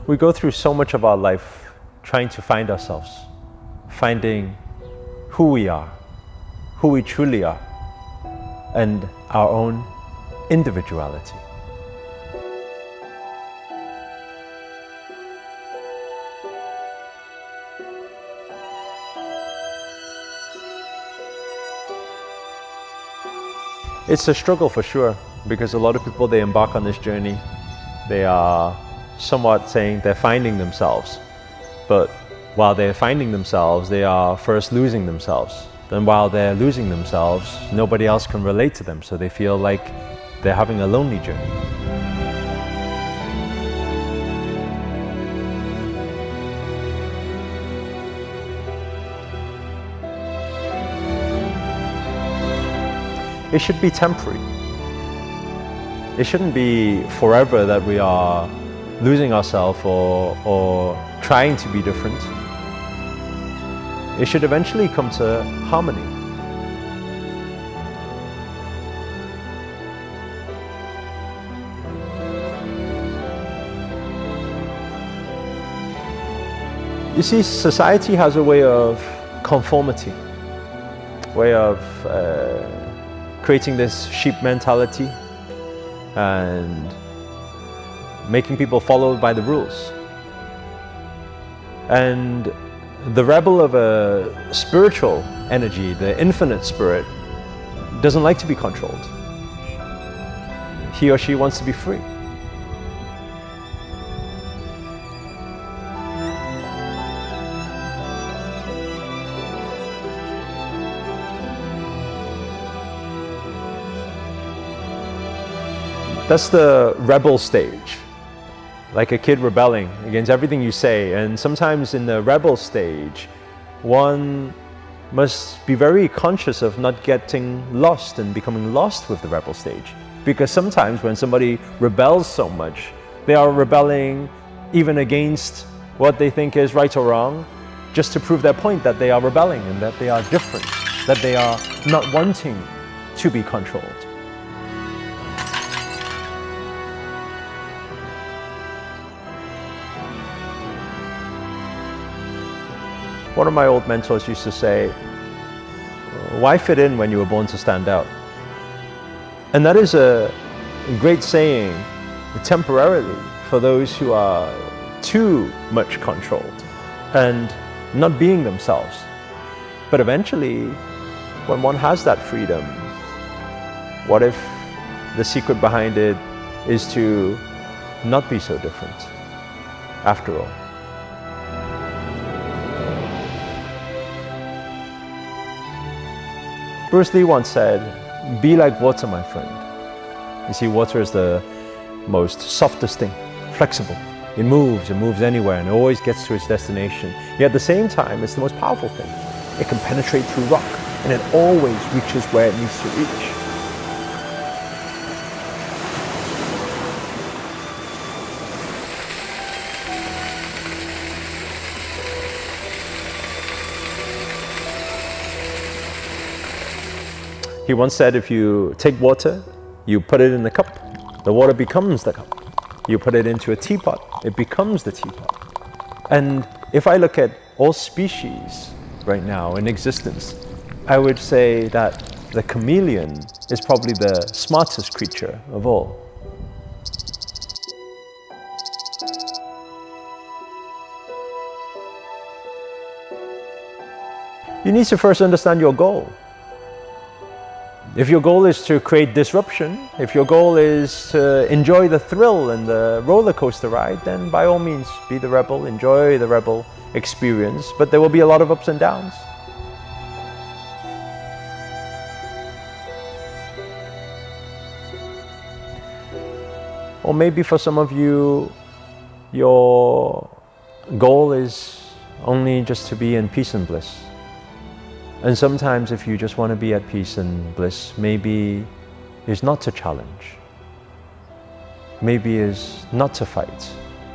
We go through so much of our life trying to find ourselves, finding who we are, who we truly are, and our own individuality. It's a struggle for sure, because a lot of people, they embark on this journey, they are somewhat saying they're finding themselves, but while they're finding themselves, they are first losing themselves. Then while they're losing themselves, nobody else can relate to them, so they feel like they're having a lonely journey. It should be temporary. It shouldn't be forever that we are losing ourselves or trying to be different. It should eventually come to harmony. You see, society has a way of conformity, way of creating this sheep mentality and making people follow by the rules. And the rebel of a spiritual energy, the infinite spirit, doesn't like to be controlled. He or she wants to be free. That's the rebel stage, like a kid rebelling against everything you say. And sometimes in the rebel stage, one must be very conscious of not getting lost and becoming lost with the rebel stage. Because sometimes when somebody rebels so much, they are rebelling even against what they think is right or wrong, just to prove their point that they are rebelling and that they are different, that they are not wanting to be controlled. One of my old mentors used to say, why fit in when you were born to stand out? And that is a great saying temporarily for those who are too much controlled and not being themselves. But eventually, when one has that freedom, what if the secret behind it is to not be so different after all? Bruce Lee once said, be like water, my friend. You see, water is the most softest thing, flexible. It moves anywhere and it always gets to its destination. Yet at the same time, it's the most powerful thing. It can penetrate through rock and it always reaches where it needs to reach. He once said, if you take water, you put it in the cup, the water becomes the cup. You put it into a teapot, it becomes the teapot. And if I look at all species right now in existence, I would say that the chameleon is probably the smartest creature of all. You need to first understand your goal. If your goal is to create disruption, if your goal is to enjoy the thrill and the roller coaster ride, then by all means be the rebel, enjoy the rebel experience, but there will be a lot of ups and downs. Or maybe for some of you, your goal is only just to be in peace and bliss. And sometimes if you just want to be at peace and bliss, maybe is not to challenge. Maybe is not to fight.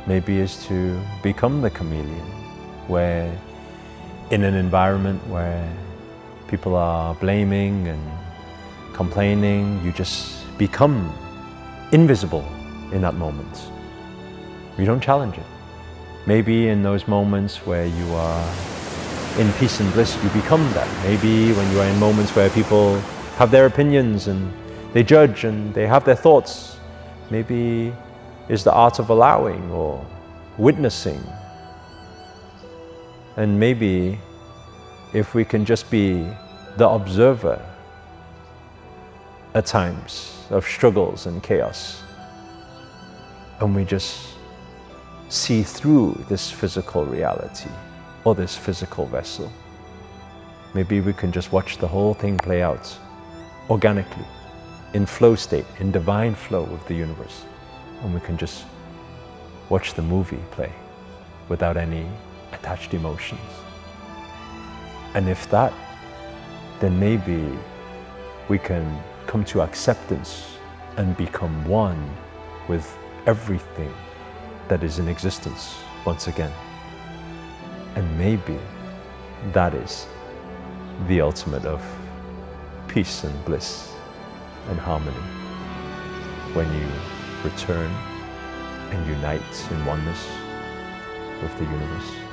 Maybe is to become the chameleon, where in an environment where people are blaming and complaining, you just become invisible in that moment. You don't challenge it. Maybe in those moments where you are in peace and bliss, you become that. Maybe when you are in moments where people have their opinions and they judge and they have their thoughts, maybe it's the art of allowing or witnessing. And maybe if we can just be the observer at times of struggles and chaos, and we just see through this physical reality or this physical vessel, maybe we can just watch the whole thing play out organically, in flow state, in divine flow with the universe, and we can just watch the movie play without any attached emotions. And if that, then maybe we can come to acceptance and become one with everything that is in existence once again. And maybe that is the ultimate of peace and bliss and harmony, when you return and unite in oneness with the universe.